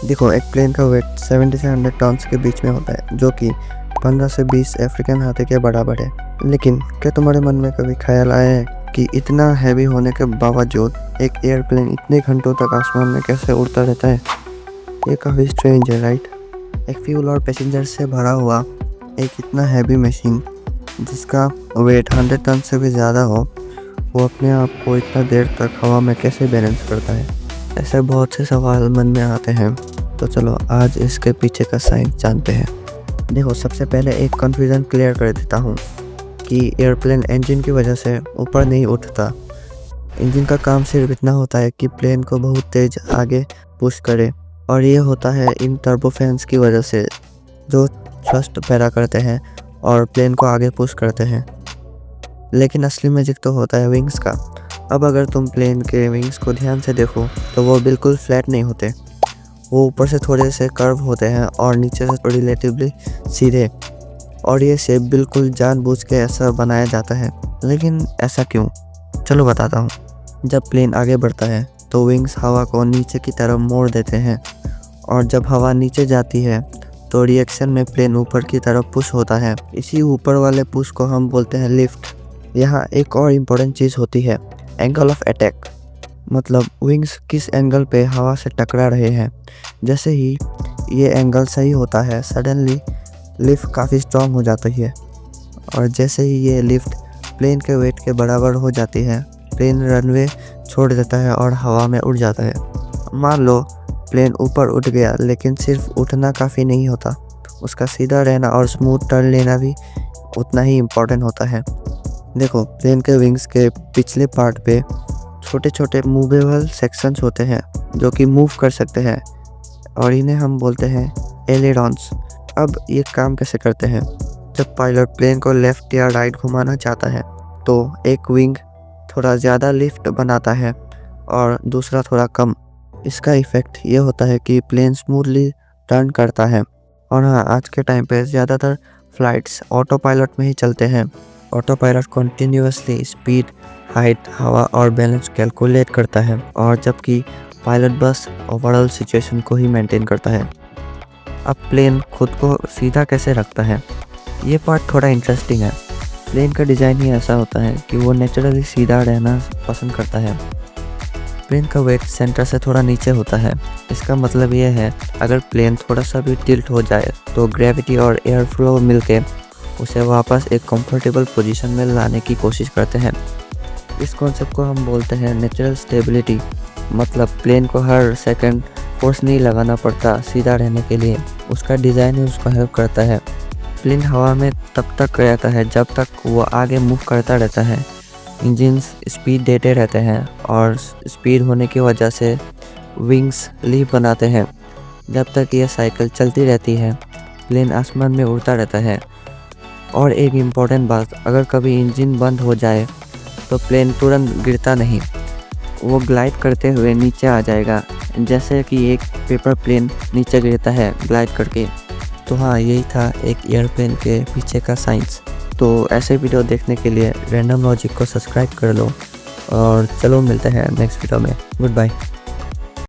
देखो, एक प्लेन का वेट 70 से 100 टन्स के बीच में होता है, जो कि 15 से 20 अफ्रीकन हाथी के बराबर है। लेकिन क्या तुम्हारे मन में कभी ख्याल आया है कि इतना हैवी होने के बावजूद एक एयरप्लेन इतने घंटों तक आसमान में कैसे उड़ता रहता है? ये काफ़ी स्ट्रेंज है, राइट? एक फ्यूल और पैसेंजर से भरा हुआ एक इतना हैवी मशीन जिसका वेट 100 टन से भी ज़्यादा हो, वो अपने आप को इतना देर तक हवा में कैसे बैलेंस करता है? ऐसे बहुत से सवाल मन में आते हैं। तो चलो आज इसके पीछे का साइंस जानते हैं। देखो, सबसे पहले एक कन्फ्यूज़न क्लियर कर देता हूँ कि एयरप्लेन इंजन की वजह से ऊपर नहीं उठता। इंजन का काम सिर्फ इतना होता है कि प्लेन को बहुत तेज़ आगे पुश करे, और ये होता है इन टर्बोफैन्स की वजह से, जो थ्रस्ट पैदा करते हैं और प्लेन को आगे पुश करते हैं। लेकिन असली मैजिक तो होता है विंग्स का। अब अगर तुम प्लेन के विंग्स को ध्यान से देखो तो वो बिल्कुल फ्लैट नहीं होते। वो ऊपर से थोड़े से कर्व होते हैं और नीचे से रिलेटिवली सीधे, और ये शेप बिल्कुल जानबूझ के ऐसा बनाया जाता है। लेकिन ऐसा क्यों? चलो बताता हूँ। जब प्लेन आगे बढ़ता है तो विंग्स हवा को नीचे की तरफ मोड़ देते हैं, और जब हवा नीचे जाती है तो रिएक्शन में प्लेन ऊपर की तरफ पुश होता है। इसी ऊपर वाले पुश को हम बोलते हैं लिफ्ट। यहाँ एक और इम्पोर्टेंट चीज़ होती है, एंगल ऑफ अटैक। मतलब विंग्स किस एंगल पे हवा से टकरा रहे हैं। जैसे ही ये एंगल सही होता है, सडनली लिफ्ट काफ़ी स्ट्रॉन्ग हो जाती है, और जैसे ही ये लिफ्ट प्लेन के वेट के बराबर हो जाती है, प्लेन रनवे छोड़ देता है और हवा में उड़ जाता है। मान लो प्लेन ऊपर उठ गया, लेकिन सिर्फ उठना काफ़ी नहीं होता, उसका सीधा रहना और स्मूथ टर्न लेना भी उतना ही इम्पोर्टेंट होता है। देखो, प्लेन के विंग्स के पिछले पार्ट पे छोटे छोटे मूवेबल सेक्शंस होते हैं जो कि मूव कर सकते हैं, और इन्हें हम बोलते हैं एलेरॉन्स। अब ये काम कैसे करते हैं? जब पायलट प्लेन को लेफ़्ट या राइट घुमाना चाहता है तो एक विंग थोड़ा ज़्यादा लिफ्ट बनाता है और दूसरा थोड़ा कम। इसका इफ़ेक्ट ये होता है कि प्लेन स्मूथली टर्न करता है। और हाँ, आज के टाइम पे ज़्यादातर फ्लाइट्स ऑटो पायलट में ही चलते हैं। Auto pilot continuously speed, height, हवा और बैलेंस कैलकुलेट करता है, और जबकि पायलट बस ओवरऑल सिचुएशन को ही मेंटेन करता है। अब प्लेन खुद को सीधा कैसे रखता है, ये पार्ट थोड़ा इंटरेस्टिंग है। प्लेन का डिज़ाइन ही ऐसा होता है कि वो नेचुरली सीधा रहना पसंद करता है। प्लेन का वेट सेंटर से थोड़ा नीचे होता है। इसका मतलब ये है, अगर प्लेन थोड़ा सा भी टिल्ट हो जाए तो ग्रेविटी और एयर फ्लो मिलके उसे वापस एक कंफर्टेबल पोजीशन में लाने की कोशिश करते हैं। इस कॉन्सेप्ट को हम बोलते हैं नेचुरल स्टेबिलिटी। मतलब प्लेन को हर सेकंड फोर्स नहीं लगाना पड़ता सीधा रहने के लिए, उसका डिज़ाइन ही उसको हेल्प करता है। प्लेन हवा में तब तक रहता है जब तक वो आगे मूव करता रहता है। इंजन्स स्पीड देते रहते हैं, और स्पीड होने की वजह से विंग्स लीफ बनाते हैं। जब तक ये साइकिल चलती रहती है, प्लेन आसमान में उड़ता रहता है। और एक इम्पॉर्टेंट बात, अगर कभी इंजन बंद हो जाए तो प्लेन तुरंत गिरता नहीं, वो ग्लाइड करते हुए नीचे आ जाएगा, जैसे कि एक पेपर प्लेन नीचे गिरता है ग्लाइड करके। तो हाँ, यही था एक एयरप्लेन के पीछे का साइंस। तो ऐसे वीडियो देखने के लिए रैंडम लॉजिक को सब्सक्राइब कर लो, और चलो मिलते हैं नेक्स्ट वीडियो में। Good bye.